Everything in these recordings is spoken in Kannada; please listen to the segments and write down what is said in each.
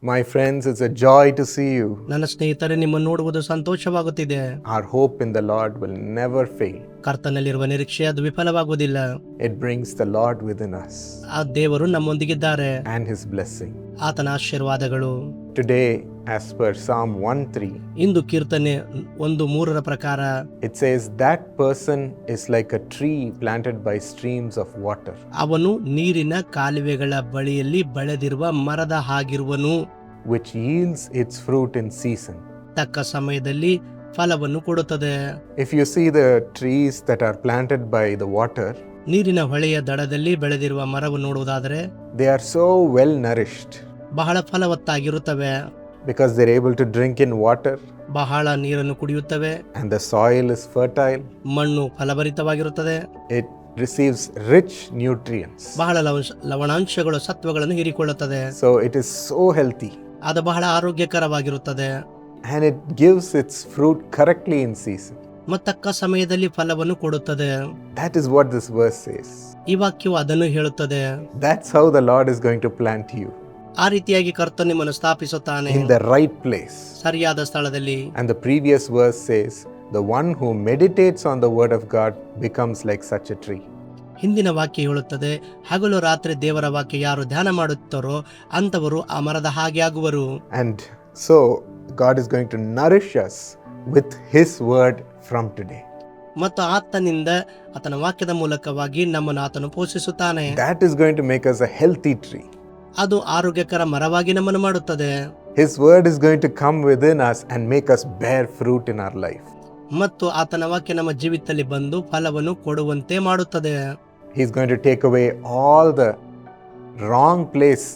My friends, it's a joy to see you. ನನ್ನ ಸ್ನೇಹಿತರೆ, ನಿಮ್ಮನ್ನು ನೋಡುವುದು ಸಂತೋಷವಾಗುತ್ತಿದೆ. Our hope in the Lord will never fail. ಕರ್ತನಲ್ಲಿರುವ ನಿರೀಕ್ಷೆ ಅದು ವಿಫಲವಾಗುವುದಿಲ್ಲ. It brings the Lord within us ಆ ದೇವರು ನಮ್ಮೊಂದಿಗಿದ್ದಾರೆ. and His blessing. ಆತನ ಆಶೀರ್ವಾದಗಳು. Today, as per Psalm 1:3, ಇಂದು ಕೀರ್ತನೆ 1:3 ಪ್ರಕಾರ it says, "That person is like a tree planted by streams of water." ಅವನು ನೀರಿನ ಕಾಲುವೆಗಳ ಬಳಿಯಲ್ಲಿ ಬೆಳೆದಿರುವ ಮರದ ಹಾಗಿರುವನು, which yields its fruit in season. ತಕ್ಕ ಸಮಯದಲ್ಲಿ ಫಲವನ್ನು ಕೊಡುತ್ತದೆ. If you see the trees that are planted by the water, ನೀರಿನ ಹೊಳೆಯ ದಡದಲ್ಲಿ ಬೆಳೆದಿರುವ ಮರವನ್ನು ನೋಡುವುದಾದರೆ they are so well nourished ಬಹಳ ಫಲವತ್ತಾಗಿರುತ್ತವೆ. because they're able to drink in water ಬಹಳ ನೀರನ್ನು ಕುಡಿಯುತ್ತವೆ. and the soil is fertile. ಮಣ್ಣು ಫಲಭರಿತವಾಗಿರುತ್ತದೆ. It receives rich nutrients. ಬಹಳ ಲವಣಾಂಶಗಳು, ಸತ್ವಗಳನ್ನು ಹೀರಿಕೊಳ್ಳುತ್ತದೆ. So it is so healthy ಅದು ಬಹಳ ಆರೋಗ್ಯಕರವಾಗಿರುತ್ತದೆ and it gives its fruit correctly in season. ಮತ್ತು ತಕ್ಕ ಸಮಯದಲ್ಲಿ ಫಲವನ್ನು ಕೊಡುತ್ತದೆ. That is what this verse says. ಈ ವಾಕ್ಯವು ಅದನ್ನು ಹೇಳುತ್ತದೆ. That's how the Lord is going to plant you, ಆ ರೀತಿಯಾಗಿ ಕರ್ತನು ನಿಮ್ಮನ್ನು ಸ್ಥಾಪಿಸುತ್ತಾನೆ in the right place. ಸರಿಯಾದ ಸ್ಥಳದಲ್ಲಿ. And the previous verse says, "The one who meditates on the word of God becomes like such a tree." ಹಿಂದಿನ ವಾಕ್ಯ ಹೇಳುತ್ತದೆ, ಹಗಲು ರಾತ್ರಿ ದೇವರ ವಾಕ್ಯ ಯಾರು ಧ್ಯಾನ ಮಾಡುತ್ತಾರೋ ಅಂತವರು ಆ ಮರದ ಹಾಗೆ ಆಗುವರು. And so God is going to nourish us with His word from today. ಮತ್ತು ಆತನಿಂದ, ಆತನ ವಾಕ್ಯದ ಮೂಲಕವಾಗಿ ನಮ್ಮನ್ನು ಆತನು ಪೋಷಿಸುತ್ತಾನೆ. That is going to make us a healthy tree. ಅದು ಆರೋಗ್ಯಕರ ಮರವಾಗಿ ನಮ್ಮನ್ನು ಮಾಡುತ್ತದೆ. His word is going to come within us and make us bear fruit in our life. ಮತ್ತು ಆತನ ವಾಕ್ಯ ನಮ್ಮ ಜೀವಿತದಲ್ಲಿ ಬಂದು ಫಲವನ್ನು ಕೊಡುವಂತೆ ಮಾಡುತ್ತದೆ. He's going to take away all the wrong place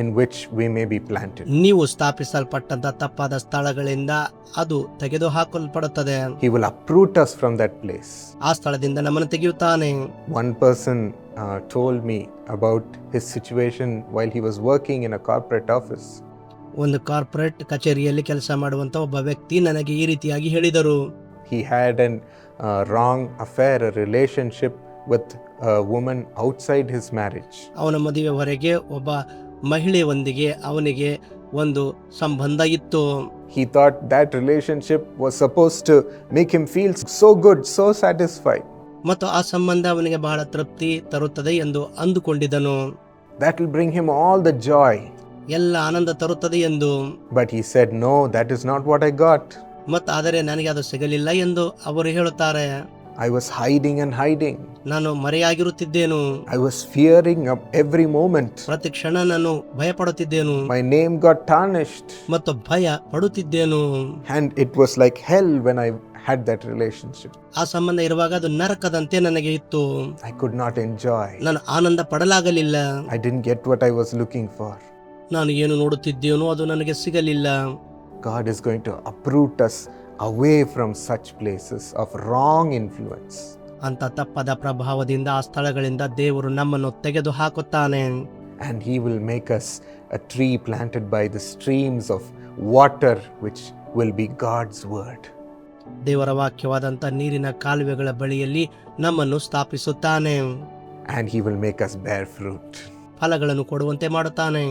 in which we may be planted. ನೀವು ಸ್ಥಾಪಿಸಲ್ಪಟ್ಟಂತ ತಪ್ಪಾದ ಸ್ಥಳಗಳಿಂದ ಅದು ತೆಗೆದು ಹಾಕಲ್ಪಡುತ್ತದೆ. He will uproot us from that place. ಆ ಸ್ಥಳದಿಂದ ನಮ್ಮನ್ನು ತೆಗೆಯುತ್ತಾನೆ. One person told me about his situation while he was working in a corporate office. ಒಂದು ಕಾರ್ಪೊರೇಟ್ ಕಚೇರಿಯಲ್ಲಿ ಕೆಲಸ ಮಾಡುವಂತ ಒಬ್ಬ ವ್ಯಕ್ತಿ ನನಗೆ ಈ ರೀತಿಯಾಗಿ ಹೇಳಿದರು. He had a wrong affair, a relationship with a woman outside his marriage. ಅವನ ಮದುವೆ ಹೊರಗೆ ಒಬ್ಬ ಮಹಿಳೆಯೊಂದಿಗೆ ಅವನಿಗೆ ಒಂದು ಸಂಬಂಧ ಇತ್ತು. He thought that relationship was supposed to make him feel so good, so satisfied. ಮತ್ತು ಆ ಸಂಬಂಧ ಅವನಿಗೆ ಬಹಳ ತೃಪ್ತಿ ತರುತ್ತದೆ ಎಂದು ಅಂದುಕೊಂಡಿದ್ದನು. That will bring him all the joy. ಎಲ್ಲ ಆನಂದ ತರುತ್ತದೆ ಎಂದು. But he said, "No, that is not what I got. ಮತ್ತು ಆದರೆ ನನಗೆ ಅದು ಸಿಗಲಿಲ್ಲ ಎಂದು ಅವರು ಹೇಳುತ್ತಾರೆ. I was hiding and hiding. ನಾನು ಮರೆಯಾಗಿರುತ್ತಿದ್ದೇನು. I was fearing every moment. ಪ್ರತಿ ಕ್ಷಣ ನಾನು ಭಯ ಪಡುತ್ತಿದ್ದೇನು. My name got tarnished. ಮತ್ತು ಭಯ ಪಡುತ್ತಿದ್ದೇನು. And it was like hell when I had that relationship. ಆ ಸಂಬಂಧ ಇರುವಾಗ ಅದು ನರಕದಂತೆ ನನಗೆ ಇತ್ತು. I could not enjoy. ನಾನು ಆನಂದ ಪಡಲಾಗಲಿಲ್ಲ. I didn't get what I was looking for." ನಾನು ಏನು ನೋಡುತ್ತಿದ್ದೇನೋ ಅದು ನನಗೆ ಸಿಗಲಿಲ್ಲ. God is going to uproot us away from such places of wrong influence. ಅಂತ ತಪ್ಪದ ಪ್ರಭಾವದಿಂದ, ಆ ಸ್ಥಳಗಳಿಂದ ದೇವರು ನಮ್ಮನ್ನು ತೆಗೆದು ಹಾಕುತ್ತಾನೆ. And He will make us a tree planted by the streams of water, which will be God's word. ದೇವರ ವಾಕ್ಯವಾದಂಥ ನೀರಿನ ಕಾಲುವೆಗಳ ಬಳಿಯಲ್ಲಿ ನಮ್ಮನ್ನು ಸ್ಥಾಪಿಸುತ್ತಾನೆ. And He will make us bear fruit. ಫಲಗಳನ್ನು ಕೊಡುವಂತೆ ಮಾಡುತ್ತಾನೆ.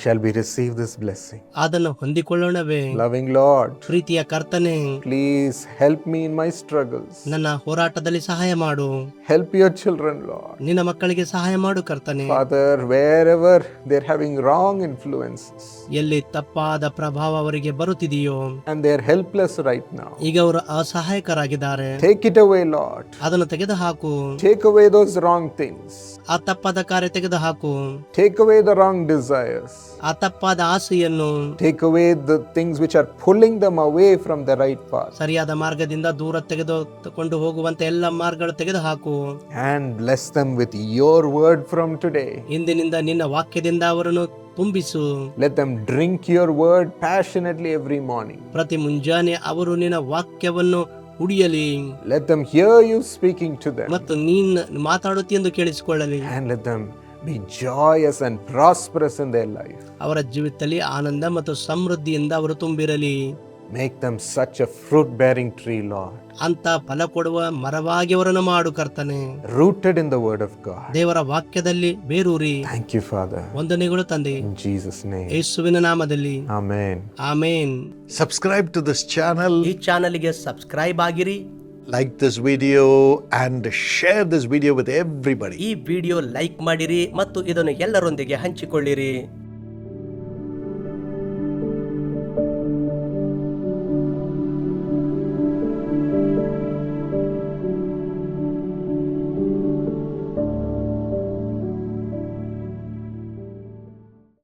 Shall we receive this blessing? ಅದನ್ನು ಹೊಂದಿಕೊಳ್ಳೋಣವೇ? Loving Lord, ಪ್ರೀತಿಯ ಕರ್ತನೆ, please help me in my struggles. ನನ್ನ ಹೋರಾಟದಲ್ಲಿ ಸಹಾಯ ಮಾಡು. Help your children, Lord. ನಿನ್ನ ಮಕ್ಕಳಿಗೆ ಸಹಾಯ ಮಾಡು ಕರ್ತನೆ. Father, wherever they're having wrong influences ಎಲ್ಲಿ ತಪ್ಪಾದ ಪ್ರಭಾವ ಅವರಿಗೆ ಬರುತ್ತಿದೆಯೋ and they're helpless right now, ಈಗ ಅವರು ಅಸಹಾಯಕರಾಗಿದ್ದಾರೆ. take it away, Lord. ಅದನ್ನು ತೆಗೆದು ಹಾಕು. Take away those wrong things. ಆ ತಪ್ಪಾದ ಕಾರ್ಯ ತೆಗೆದು ಹಾಕು. Take away the wrong desires. ಆ ತಪ್ಪಾದ ಆಸೆಯನ್ನು, Take away the things which are pulling them away from the right path. ಸರಿಯಾದ ಮಾರ್ಗದಿಂದ ದೂರ ತೆಗೆದುಕೊಂಡು ಹೋಗುವಂತ ಎಲ್ಲ ಮಾರ್ಗಗಳು ತೆಗೆದು ಹಾಕು. And bless them with your word from today. ಇಂದಿನಿಂದ ನಿನ್ನ ವಾಕ್ಯದಿಂದ ಅವರನ್ನು ತುಂಬಿಸು. Let them drink your word passionately every morning. ಪ್ರತಿ ಮುಂಜಾನೆ ಅವರು ನಿನ್ನ ವಾಕ್ಯವನ್ನು ಕುಡಿಯಲಿ. Let them hear you speaking to them. ಮತ್ತು ನೀನು ಮಾತಾಡುತ್ತೆಂದು ಕೇಳಿಸಿಕೊಳ್ಳಲಿ. And let them be joyous and prosperous in their life. ಅವರ ಜೀವಿತದಲ್ಲಿ ಆನಂದ ಮತ್ತು ಸಮೃದ್ಧಿಯಿಂದ ಅವರು ತುಂಬಿರಲಿ. Make them such a fruit-bearing tree, Lord, ಅಂತ ಫಲ ಕೊಡುವ ಮರವಾಗಿ ಅವರನ್ನು ಮಾಡು ಕರ್ತನೆ. rooted in the word of God. ದೇವರ ವಾಕ್ಯದಲ್ಲಿ ಬೇರೂರಿ. Thank you, Father. ವಂದನೆಗಳು ತಂದೆ, In Jesus' name. ಯೇಸುವಿನ ನಾಮದಲ್ಲಿ Amen. Amen. Subscribe to this channel, ಈ ಚಾನಲ್ಗೆ ಸಬ್ಸ್ಕ್ರೈಬ್ ಆಗಿರಿ. like this video and share this video with everybody. ಈ ವಿಡಿಯೋ ಲೈಕ್ ಮಾಡಿರಿ ಮತ್ತು ಇದನ್ನು ಎಲ್ಲರೊಂದಿಗೆ ಹಂಚಿಕೊಳ್ಳಿರಿ.